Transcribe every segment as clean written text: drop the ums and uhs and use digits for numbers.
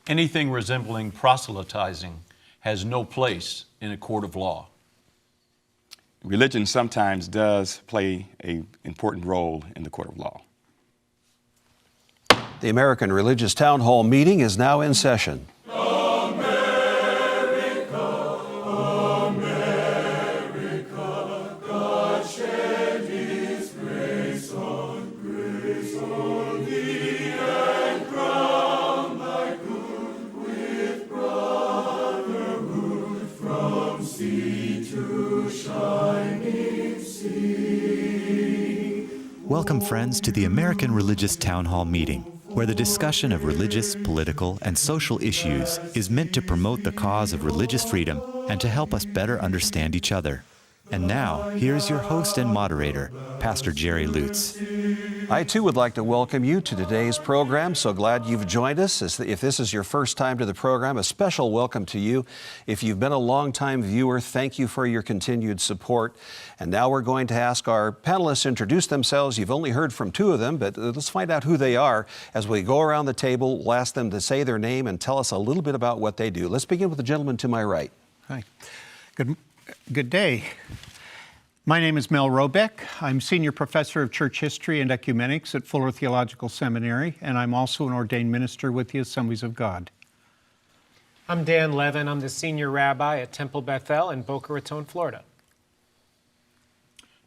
Anything resembling proselytizing has no place in a court of law. Religion sometimes does play an important role in the court of law. The American Religious Town Hall meeting is now in session. Welcome, friends, to the American Religious Town Hall meeting, where the discussion of religious, political, and social issues is meant to promote the cause of religious freedom and to help us better understand each other. And now, here's your host and moderator, Pastor Jerry Lutz. I, too, would like to welcome you to today's program. So glad you've joined us. If this is your first time to the program, a special welcome to you. If you've been a longtime viewer, thank you for your continued support. And now we're going to ask our panelists to introduce themselves. You've only heard from two of them, but let's find out who they are. As we go around the table, we'll ask them to say their name and tell us a little bit about what they do. Let's begin with the gentleman to my right. Hi. Good day. My name is Mel Robeck. I'm Senior Professor of Church History and Ecumenics at Fuller Theological Seminary, and I'm also an ordained minister with the Assemblies of God. I'm Dan Levin. I'm the Senior Rabbi at Temple Bethel in Boca Raton, Florida.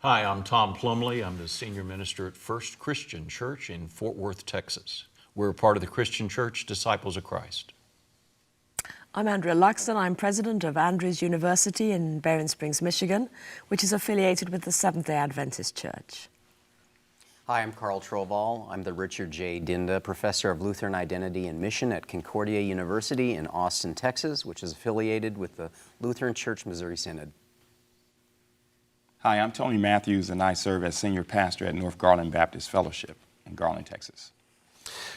Hi, I'm Tom Plumbley. I'm the Senior Minister at First Christian Church in Fort Worth, Texas. We're a part of the Christian Church Disciples of Christ. I'm Andrea Luxton. I'm president of Andrews University in Berrien Springs, Michigan, which is affiliated with the Seventh-day Adventist Church. Hi, I'm Carl Trovall. I'm the Richard J. Dinda Professor of Lutheran Identity and Mission at Concordia University in Austin, Texas, which is affiliated with the Lutheran Church Missouri Synod. Hi, I'm Tony Matthews, and I serve as Senior Pastor at North Garland Baptist Fellowship in Garland, Texas.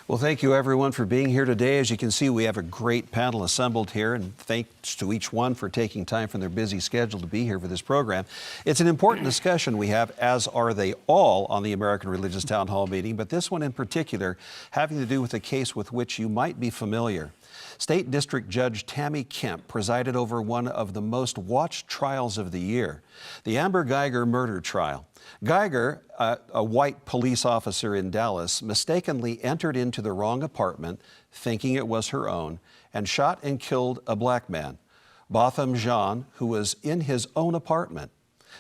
Well, thank you, everyone, for being here today. As you can see, we have a great panel assembled here, and thanks to each one for taking time from their busy schedule to be here for this program. It's an important discussion we have, as are they all, on the American Religious Town Hall meeting, but this one in particular having to do with a case with which you might be familiar. State District Judge Tammy Kemp presided over one of the most watched trials of the year, the Amber Guyger murder trial. Guyger, a white police officer in Dallas, mistakenly entered into the wrong apartment, thinking it was her own, and shot and killed a black man, Botham Jean, who was in his own apartment.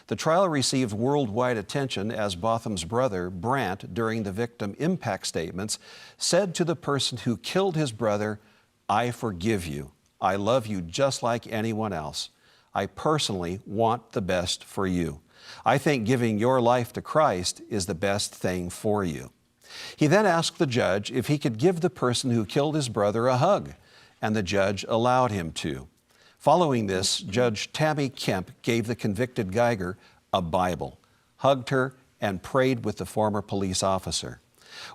The trial received worldwide attention as Botham's brother, Brandt, during the victim impact statements, said to the person who killed his brother, "I forgive you. I love you just like anyone else. I personally want the best for you. I think giving your life to Christ is the best thing for you." He then asked the judge if he could give the person who killed his brother a hug, and the judge allowed him to. Following this, Judge Tammy Kemp gave the convicted Guyger a Bible, hugged her, and prayed with the former police officer.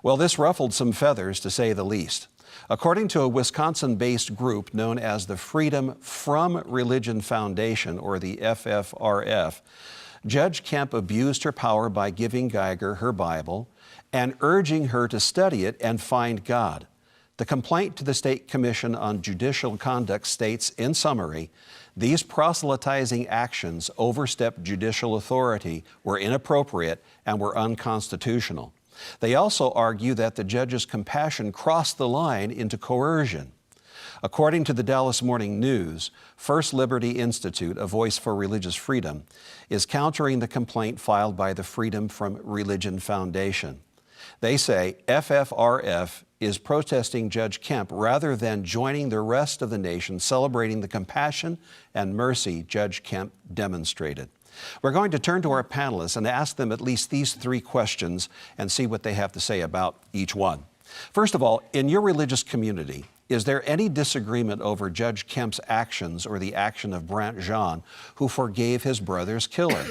Well, this ruffled some feathers, to say the least. According to a Wisconsin-based group known as the Freedom from Religion Foundation, or the FFRF, Judge Kemp abused her power by giving Guyger her Bible and urging her to study it and find God. The complaint to the State Commission on Judicial Conduct states, in summary, these proselytizing actions overstepped judicial authority, were inappropriate, and were unconstitutional. They also argue that the judge's compassion crossed the line into coercion. According to the Dallas Morning News, First Liberty Institute, a voice for religious freedom, is countering the complaint filed by the Freedom from Religion Foundation. They say FFRF is protesting Judge Kemp rather than joining the rest of the nation celebrating the compassion and mercy Judge Kemp demonstrated. We're going to turn to our panelists and ask them at least these three questions and see what they have to say about each one. First of all, in your religious community, is there any disagreement over Judge Kemp's actions or the action of Brandt Jean, who forgave his brother's killer?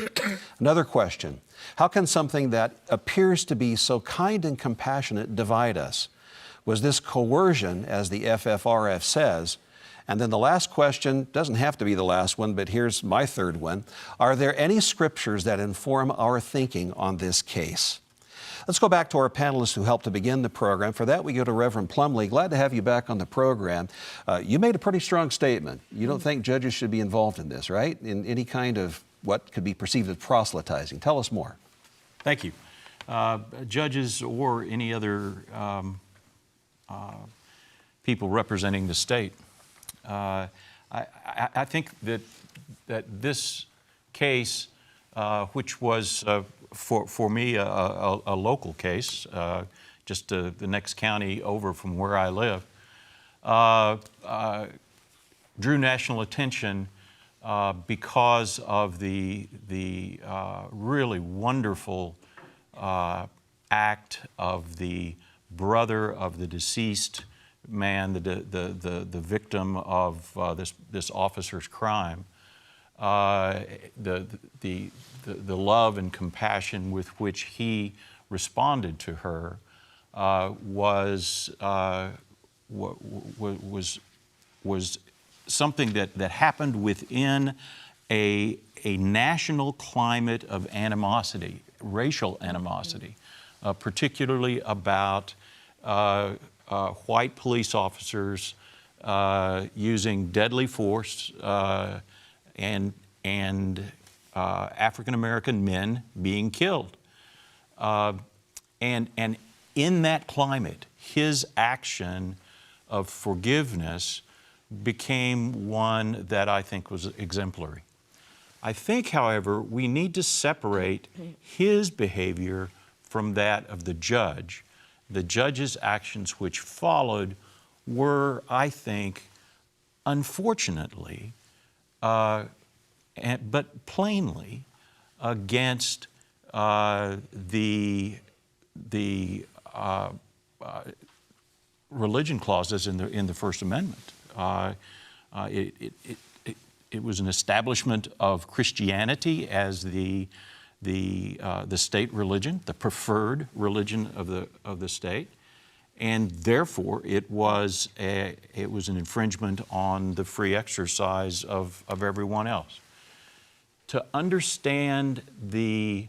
Another question, how can something that appears to be so kind and compassionate divide us? Was this coercion, as the FFRF says? And then the last question, doesn't have to be the last one, but here's my third one. Are there any scriptures that inform our thinking on this case? Let's go back to our panelists who helped to begin the program. For that, we go to Reverend Plumbley. Glad to have you back on the program. You made a pretty strong statement. You don't think judges should be involved in this, right? In any kind of what could be perceived as proselytizing. Tell us more. Thank you. Judges or any other people representing the state. I think that this case, which was for me a local case, just the next county over from where I live, drew national attention because of the really wonderful act of the brother of the deceased man, the victim of this officer's crime. The love and compassion with which he responded to her was something that happened within a national climate of animosity, racial animosity, particularly about white police officers using deadly force and African American men being killed. And in that climate, his action of forgiveness became one that I think was exemplary. I think, however, we need to separate his behavior from that of the judge. The judge's actions which followed were, I think, unfortunately, but plainly against the religion clauses in the First Amendment. It was an establishment of Christianity as the state religion, the preferred religion of the state, and therefore it was an infringement on the free exercise of everyone else. To understand the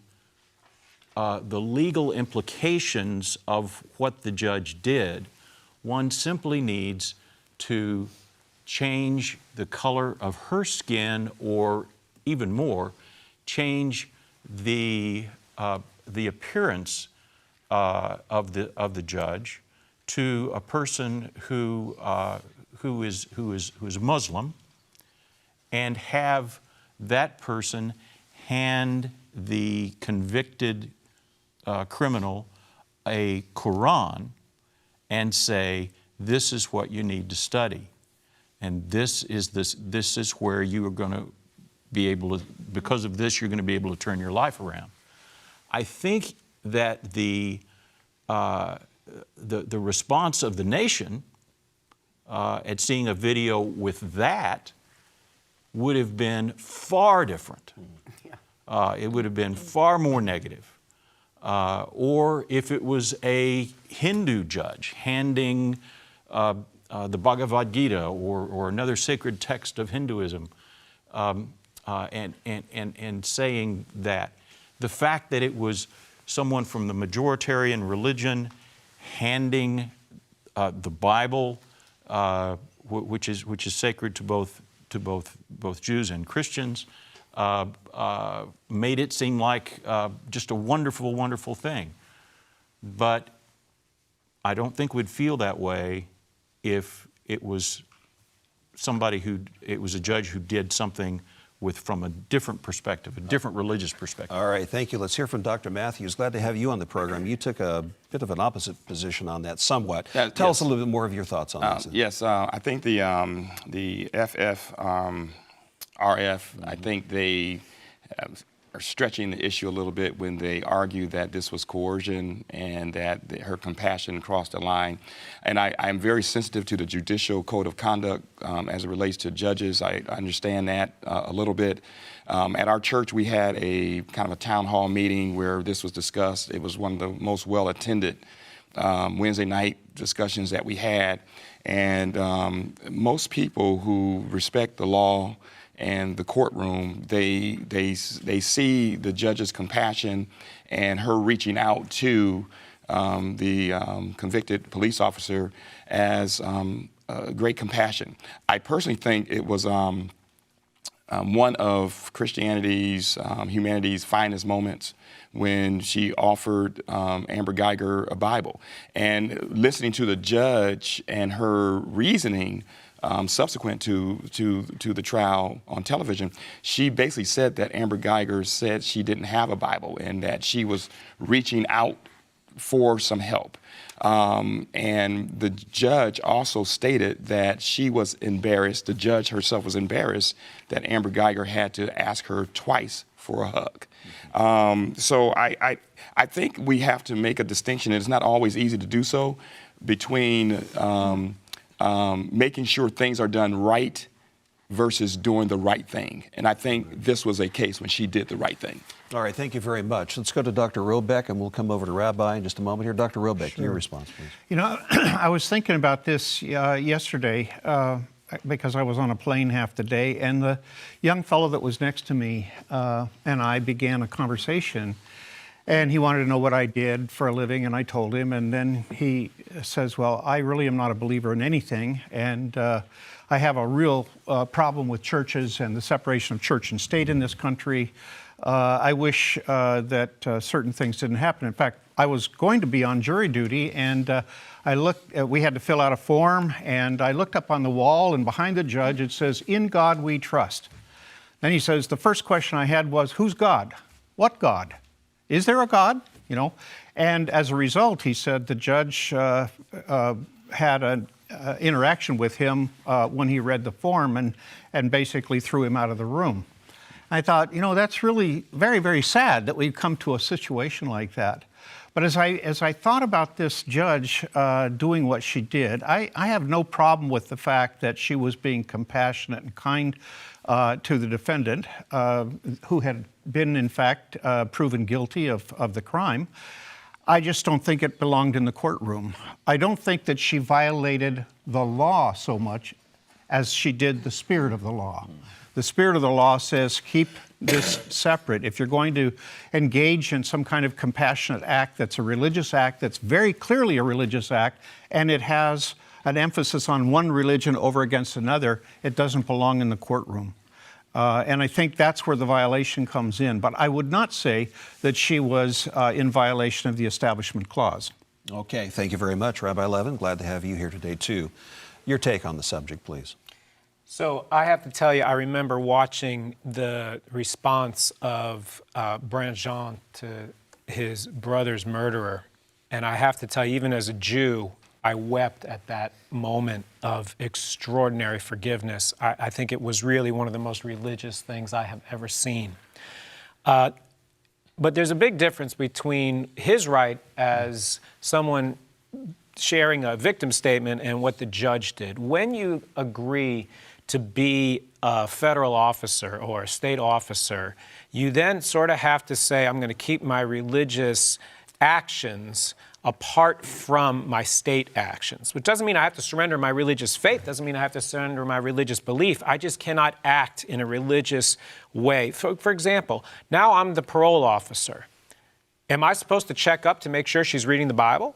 legal implications of what the judge did, one simply needs to change the color of her skin, or even more, change the appearance of the judge to a person who is Muslim, and have that person hand the convicted criminal a Quran and say, "This is what you need to study, and this is where you are going to be able to, because of this, you're going to be able to turn your life around." I think that the response of the nation at seeing a video with that would have been far different. It would have been far more negative. Or if it was a Hindu judge handing the Bhagavad Gita or another sacred text of Hinduism and saying that. The fact that it was someone from the majoritarian religion handing the Bible, which is sacred to both Jews and Christians, made it seem like just a wonderful, wonderful thing. But I don't think we'd feel that way if it was a judge who did something from a different perspective, a different religious perspective. All right, thank you. Let's hear from Dr. Matthews. Glad to have you on the program. You took a bit of an opposite position on that, somewhat. Tell us a little bit more of your thoughts on this. Yes, I think the FFRF, I think they are stretching the issue a little bit when they argue that this was coercion and that her compassion crossed the line. And I'm very sensitive to the judicial code of conduct as it relates to judges. I understand that a little bit. At our church, we had a kind of a town hall meeting where this was discussed. It was one of the most well-attended Wednesday night discussions that we had. And most people who respect the law and the courtroom, they see the judge's compassion and her reaching out to the convicted police officer as great compassion. I personally think it was one of Christianity's, humanity's finest moments when she offered Amber Geiger a Bible. And listening to the judge and her reasoning subsequent to the trial on television, she basically said that Amber Geiger said she didn't have a Bible and that she was reaching out for some help. And the judge also stated that she was embarrassed, the judge herself was embarrassed that Amber Geiger had to ask her twice for a hug. So I think we have to make a distinction, and it's not always easy to do so, between making sure things are done right versus doing the right thing. And I think this was a case when she did the right thing. All right, thank you very much. Let's go to Dr. Robeck, and we'll come over to Rabbi in just a moment here. Dr. Robeck, Sure. your response, please. You know, I was thinking about this yesterday because I was on a plane half the day, and the young fellow that was next to me and I began a conversation, and he wanted to know what I did for a living, and I told him, and then he says, well, I really am not a believer in anything, and I have a real problem with churches and the separation of church and state in this country. I wish that certain things didn't happen. In fact, I was going to be on jury duty, and I looked. We had to fill out a form, and I looked up on the wall, and behind the judge it says, "In God we trust." Then he says, the first question I had was, who's God? What God? Is there a God? You know, and as a result, he said the judge had an interaction with him when he read the form and basically threw him out of the room. I thought, you know, that's really very, very sad that we've come to a situation like that. But as I thought about this judge doing what she did, I have no problem with the fact that she was being compassionate and kind to the defendant, who had been, in fact, proven guilty of the crime. I just don't think it belonged in the courtroom. I don't think that she violated the law so much as she did the spirit of the law. The spirit of the law says keep this separate. If you're going to engage in some kind of compassionate act that's a religious act, that's very clearly a religious act, and it has an emphasis on one religion over against another, it doesn't belong in the courtroom. And I think that's where the violation comes in. But I would not say that she was in violation of the Establishment Clause. Okay, thank you very much, Rabbi Levin. Glad to have you here today, too. Your take on the subject, please. So I have to tell you, I remember watching the response of Brandt to his brother's murderer. And I have to tell you, even as a Jew, I wept at that moment of extraordinary forgiveness. I think it was really one of the most religious things I have ever seen. But there's a big difference between his right as someone sharing a victim statement and what the judge did. When you agree to be a federal officer or a state officer, you then sort of have to say, I'm going to keep my religious actions apart from my state actions, which doesn't mean I have to surrender my religious faith, doesn't mean I have to surrender my religious belief. I just cannot act in a religious way. For example, now I'm the parole officer. Am I supposed to check up to make sure she's reading the Bible?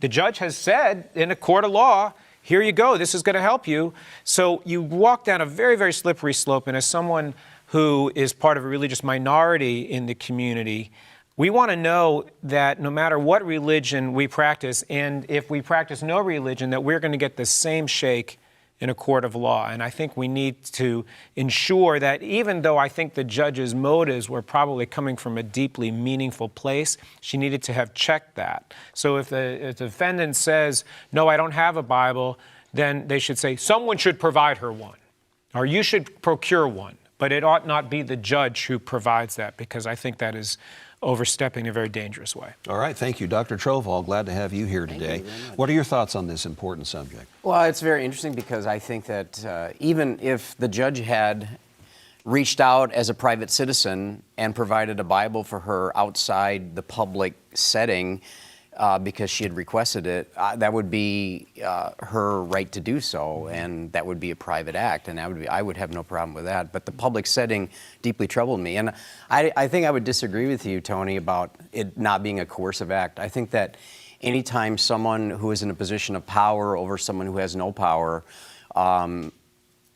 The judge has said in a court of law, here you go, this is going to help you. So you walk down a very, very slippery slope. And as someone who is part of a religious minority in the community, we want to know that no matter what religion we practice, and if we practice no religion, that we're going to get the same shake in a court of law. And I think we need to ensure that even though I think the judge's motives were probably coming from a deeply meaningful place, she needed to have checked that. So if the defendant says, no, I don't have a Bible, then they should say, someone should provide her one, or you should procure one. But it ought not be the judge who provides that, because I think that is overstepping in a very dangerous way. All right, thank you. Dr. Trovall, glad to have you here today. What are your thoughts on this important subject? Well, it's very interesting because I think that even if the judge had reached out as a private citizen and provided a Bible for her outside the public setting, because she had requested it, that would be her right to do so, and that would be a private act, and I would have no problem with that. But the public setting deeply troubled me, and I think I would disagree with you, Tony, about it not being a coercive act. I think that anytime someone who is in a position of power over someone who has no power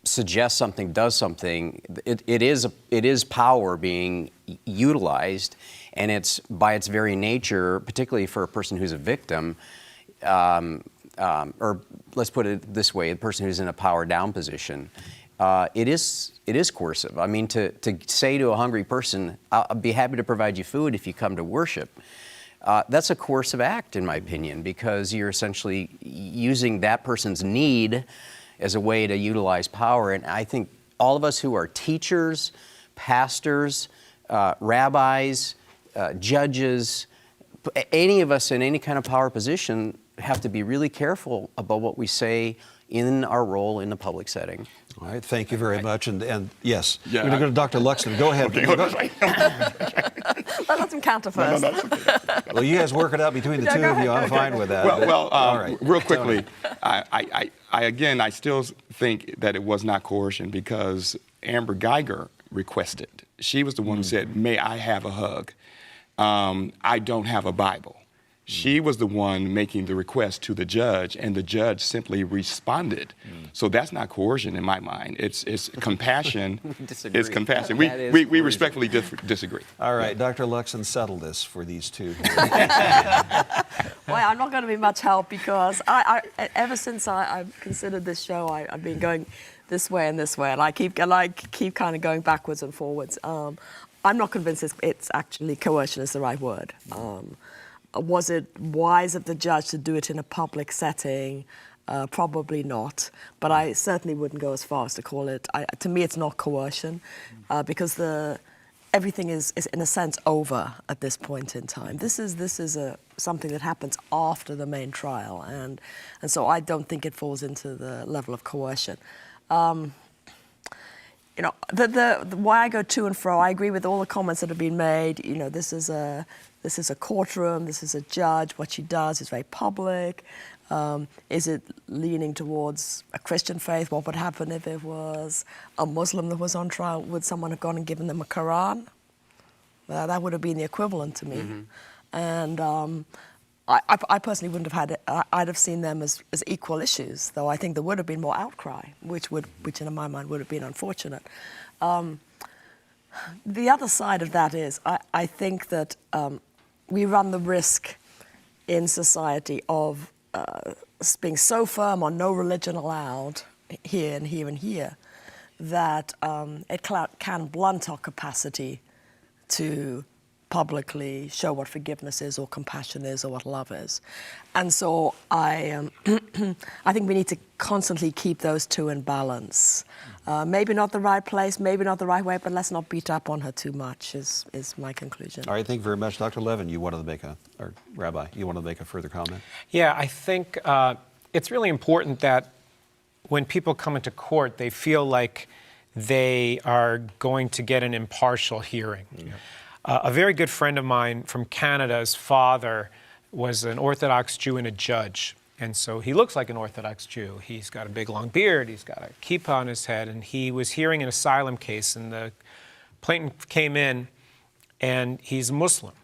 suggests something, does something, it is power being utilized, and it's by its very nature, particularly for a person who's a victim, or let's put it this way, a person who's in a power down position, it is coercive. I mean, to say to a hungry person, I'll be happy to provide you food if you come to worship, that's a coercive act, in my opinion, because you're essentially using that person's need as a way to utilize power. And I think all of us who are teachers, pastors, rabbis, judges, any of us in any kind of power position have to be really careful about what we say in our role in the public setting. All right, thank you very much. And yes, Yeah, we're going to go to Dr. Luxton. Go ahead. Let him counter first. Well, you guys work it out between the two of you. I'm fine with that. All right. Real quickly, I still think that it was not coercion because Amber Geiger requested. She was the one who said, "May I have a hug? I don't have a Bible." She was the one making the request to the judge, and the judge simply responded. So that's not coercion in my mind. It's compassion. It's compassion. We respectfully disagree. All right, Dr. Luxton, settle this for these two. Well, I'm not going to be much help because ever since I've considered this show, I've been going this way, and I keep kind of going backwards and forwards. I'm not convinced it's actually coercion is the right word. Was it wise of the judge to do it in a public setting? Probably not, but I certainly wouldn't go as far as to call it. To me, it's not coercion because everything is in a sense over at this point in time. This is something that happens after the main trial, and so I don't think it falls into the level of coercion. You know, the why I go to and fro. I agree with all the comments that have been made. You know, this is a courtroom. This is a judge. What she does is very public. Is it leaning towards a Christian faith? What would happen if it was a Muslim that was on trial? Would someone have gone and given them a Quran? That would have been the equivalent to me. Mm-hmm. And I personally wouldn't have had it. I'd have seen them as equal issues, though I think there would have been more outcry, which in my mind would have been unfortunate. The other side of that is I think that we run the risk in society of being so firm on no religion allowed here and here and here that it can blunt our capacity to publicly show what forgiveness is or compassion is or what love is. And so I think we need to constantly keep those two in balance. Maybe not the right place, maybe not the right way, but let's not beat up on her too much is my conclusion. All right, thank you very much. Dr. Levin, Rabbi, you wanted to make a further comment? Yeah, I think it's really important that when people come into court, they feel like they are going to get an impartial hearing. Yeah. A very good friend of mine from Canada's father was an Orthodox Jew and a judge. And so he looks like an Orthodox Jew. He's got a big long beard, he's got a kippah on his head, and he was hearing an asylum case, and the plaintiff came in, and he's Muslim.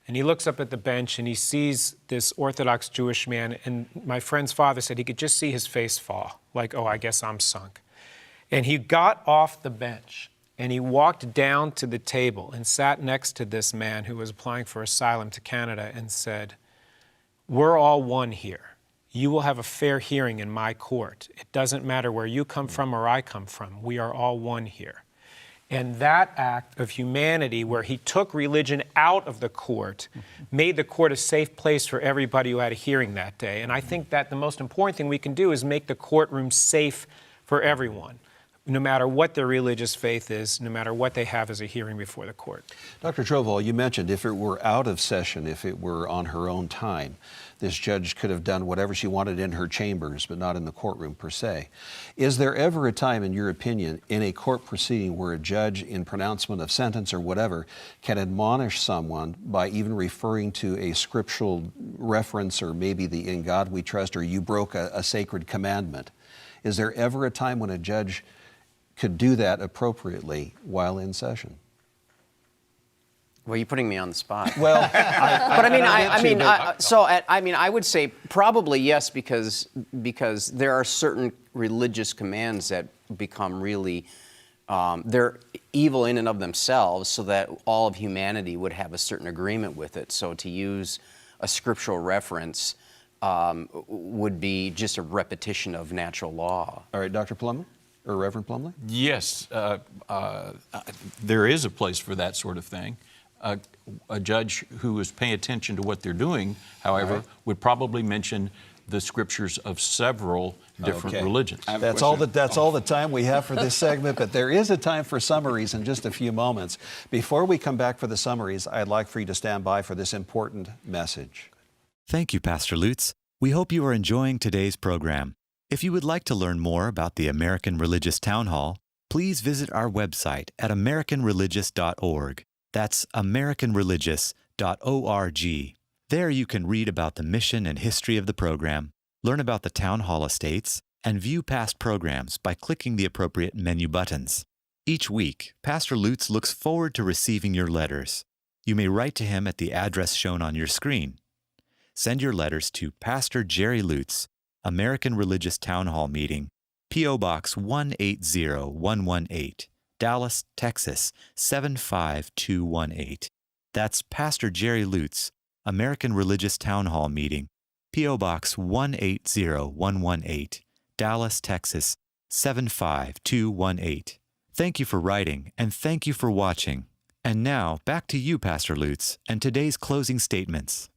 And he looks up at the bench, and he sees this Orthodox Jewish man, and my friend's father said he could just see his face fall, like, oh, I guess I'm sunk. And he got off the bench, and he walked down to the table and sat next to this man who was applying for asylum to Canada and said, "We're all one here. You will have a fair hearing in my court. It doesn't matter where you come from or I come from. We are all one here." And that act of humanity, where he took religion out of the court, made the court a safe place for everybody who had a hearing that day. And I think that the most important thing we can do is make the courtroom safe for everyone. no matter what their religious faith is, no matter what they have as a hearing before the court. Dr. Trovall, you mentioned if it were out of session, if it were on her own time, this judge could have done whatever she wanted in her chambers, but not in the courtroom per se. Is there ever a time, in your opinion, in a court proceeding where a judge, in pronouncement of sentence or whatever, can admonish someone by even referring to a scriptural reference, or maybe the "in God we trust," or "you broke a sacred commandment"? Is there ever a time when a judge could do that appropriately while in session? Well, you're putting me on the spot. Well, I would say probably yes, because there are certain religious commands that become really they're evil in and of themselves, so that all of humanity would have a certain agreement with it. So to use a scriptural reference would be just a repetition of natural law. all right, Dr. Plumbley, or Reverend Plumbley? Yes, there is a place for that sort of thing. A judge who is paying attention to what they're doing, however, would probably mention the scriptures of several different Okay. religions. That's all the time we have for this segment, but there is a time for summaries in just a few moments. Before we come back for the summaries, I'd like for you to stand by for this important message. Thank you, Pastor Lutz. We hope you are enjoying today's program. If you would like to learn more about the American Religious Town Hall, please visit our website at americanreligious.org. That's americanreligious.org. There you can read about the mission and history of the program, learn about the town hall estates, and view past programs by clicking the appropriate menu buttons. Each week, Pastor Lutz looks forward to receiving your letters. You may write to him at the address shown on your screen. Send your letters to Pastor Jerry Lutz, American Religious Town Hall Meeting, P.O. Box 180118. Dallas, Texas 75218. That's Pastor Jerry Lutz, American Religious Town Hall Meeting, P.O. Box 180118, Dallas, Texas 75218. Thank you for writing, and thank you for watching. And now, back to you, Pastor Lutz, and today's closing statements.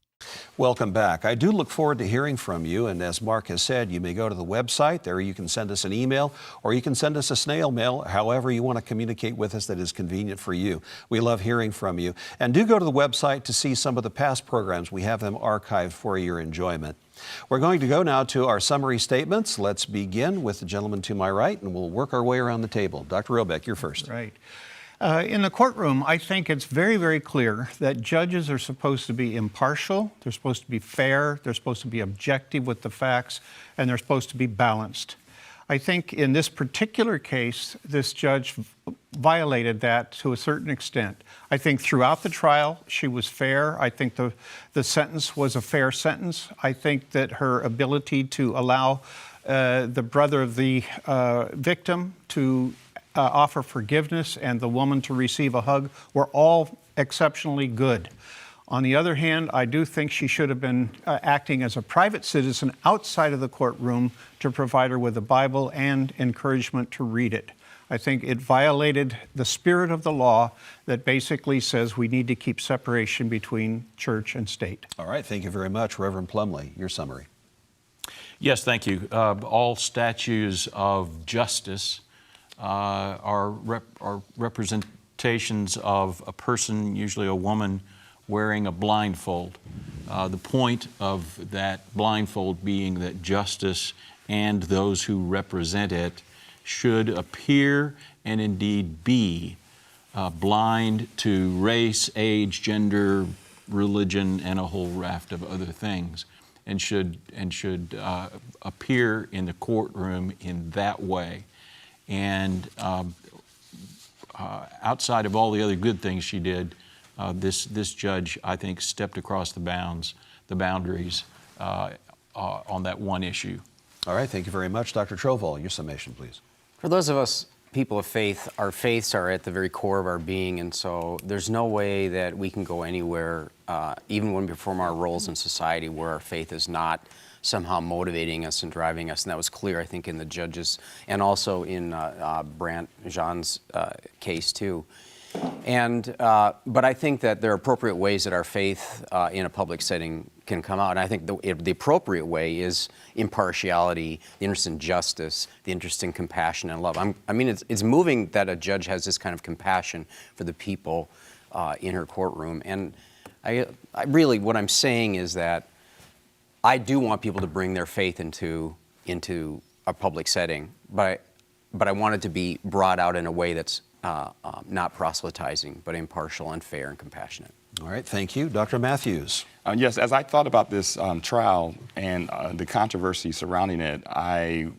Welcome back. I do look forward to hearing from you, and as Mark has said, you may go to the website. There you can send us an email, or you can send us a snail mail, however you want to communicate with us that is convenient for you. We love hearing from you. And do go to the website to see some of the past programs. We have them archived for your enjoyment. We're going to go now to our summary statements. Let's begin with the gentleman to my right, and we'll work our way around the table. Dr. Robeck, you're first. Right. In the courtroom, I think it's very, very clear that judges are supposed to be impartial, they're supposed to be fair, they're supposed to be objective with the facts, and they're supposed to be balanced. I think in this particular case, this judge violated that to a certain extent. I think throughout the trial, she was fair. I think the sentence was a fair sentence. I think that her ability to allow the brother of the victim to offer forgiveness and the woman to receive a hug were all exceptionally good. On the other hand, I do think she should have been acting as a private citizen outside of the courtroom to provide her with a Bible and encouragement to read it. I think it violated the spirit of the law that basically says we need to keep separation between church and state. All right, thank you very much. Reverend Plumbley, your summary. Yes, thank you. All statues of justice are representations of a person, usually a woman, wearing a blindfold. The point of that blindfold being that justice and those who represent it should appear and indeed be blind to race, age, gender, religion, and a whole raft of other things, and should appear in the courtroom in that way. And outside of all the other good things she did, this judge, I think, stepped across the boundaries on that one issue. All right, thank you very much. Dr. Trovall, your summation, please. For those of us people of faith, our faiths are at the very core of our being, and so there's no way that we can go anywhere, even when we perform our roles in society, where our faith is not somehow motivating us and driving us. And that was clear, I think, in the judges and also in Brandt Jean's case too. And but I think that there are appropriate ways that our faith in a public setting can come out. And I think the appropriate way is impartiality, the interest in justice, the interest in compassion and love. I mean, it's moving that a judge has this kind of compassion for the people in her courtroom. And I really, what I'm saying is that I do want people to bring their faith into a public setting, but I want it to be brought out in a way that's not proselytizing, but impartial and fair and compassionate. All right, thank you. Dr. Matthews. Yes, as I thought about this trial and the controversy surrounding it, I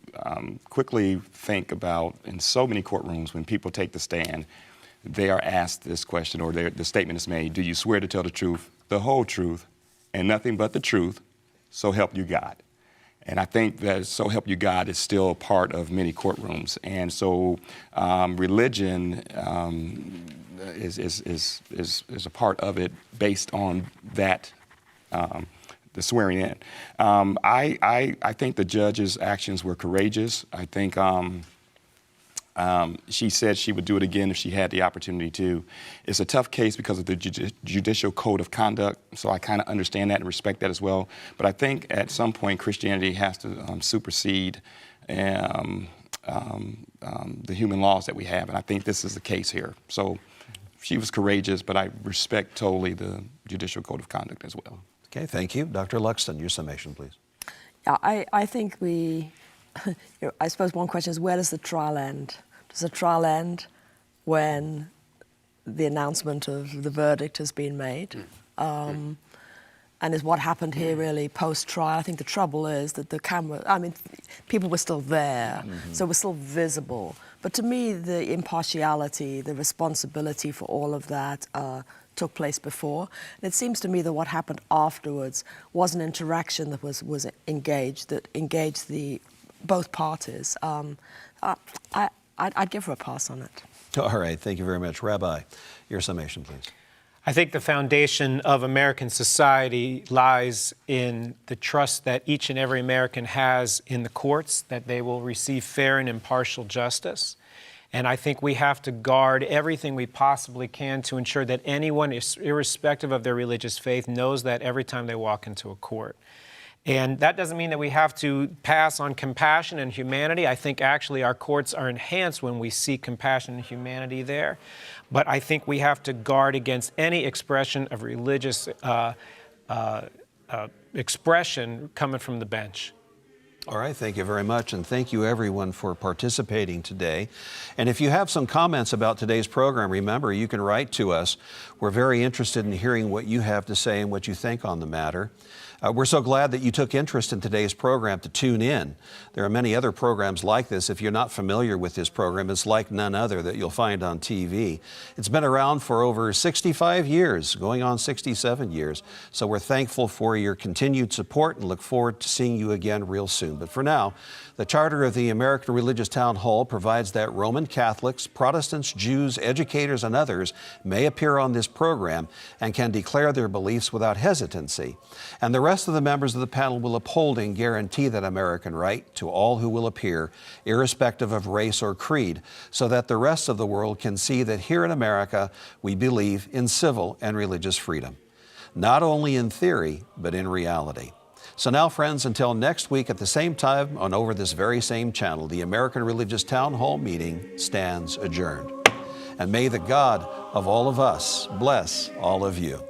quickly think about in so many courtrooms when people take the stand, they are asked this question, or the statement is made, do you swear to tell the truth, the whole truth, and nothing but the truth, so help you God? And I think that so help you God is still a part of many courtrooms. And so religion is a part of it based on that, the swearing in. I think the judge's actions were courageous. I think she said she would do it again if she had the opportunity to. It's a tough case because of the judicial code of conduct, so I kind of understand that and respect that as well. But I think at some point Christianity has to supersede the human laws that we have, and I think this is the case here. So she was courageous, but I respect totally the judicial code of conduct as well. Okay, thank you. Dr. Luxton, your summation, please. Yeah, I think I suppose one question is, where does the trial end? Does the trial end when the announcement of the verdict has been made? And is what happened here really post-trial? I think the trouble is that people were still there, so it was still visible. But to me, the impartiality, the responsibility for all of that took place before. And it seems to me that what happened afterwards was an interaction that was engaged, that engaged both parties. I'd give her a pass on it. All right, thank you very much. Rabbi, your summation, please. I think the foundation of American society lies in the trust that each and every American has in the courts, that they will receive fair and impartial justice. And I think we have to guard everything we possibly can to ensure that anyone, irrespective of their religious faith, knows that every time they walk into a court. And that doesn't mean that we have to pass on compassion and humanity. I think actually our courts are enhanced when we see compassion and humanity there. But I think we have to guard against any expression of religious expression coming from the bench. All right, thank you very much, and thank you everyone for participating today. And if you have some comments about today's program, remember, you can write to us. We're very interested in hearing what you have to say and what you think on the matter. We're so glad that you took interest in today's program to tune in. There are many other programs like this. If you're not familiar with this program, it's like none other that you'll find on TV. It's been around for over 65 years, going on 67 years. So we're thankful for your continued support and look forward to seeing you again real soon. But for now, the charter of the American Religious Town Hall provides that Roman Catholics, Protestants, Jews, educators, and others may appear on this program and can declare their beliefs without hesitancy. And the rest of the members of the panel will uphold and guarantee that American right to all who will appear, irrespective of race or creed, so that the rest of the world can see that here in America we believe in civil and religious freedom, not only in theory, but in reality. So now, friends, until next week at the same time on over this very same channel, the American Religious Town Hall meeting stands adjourned. And may the God of all of us bless all of you.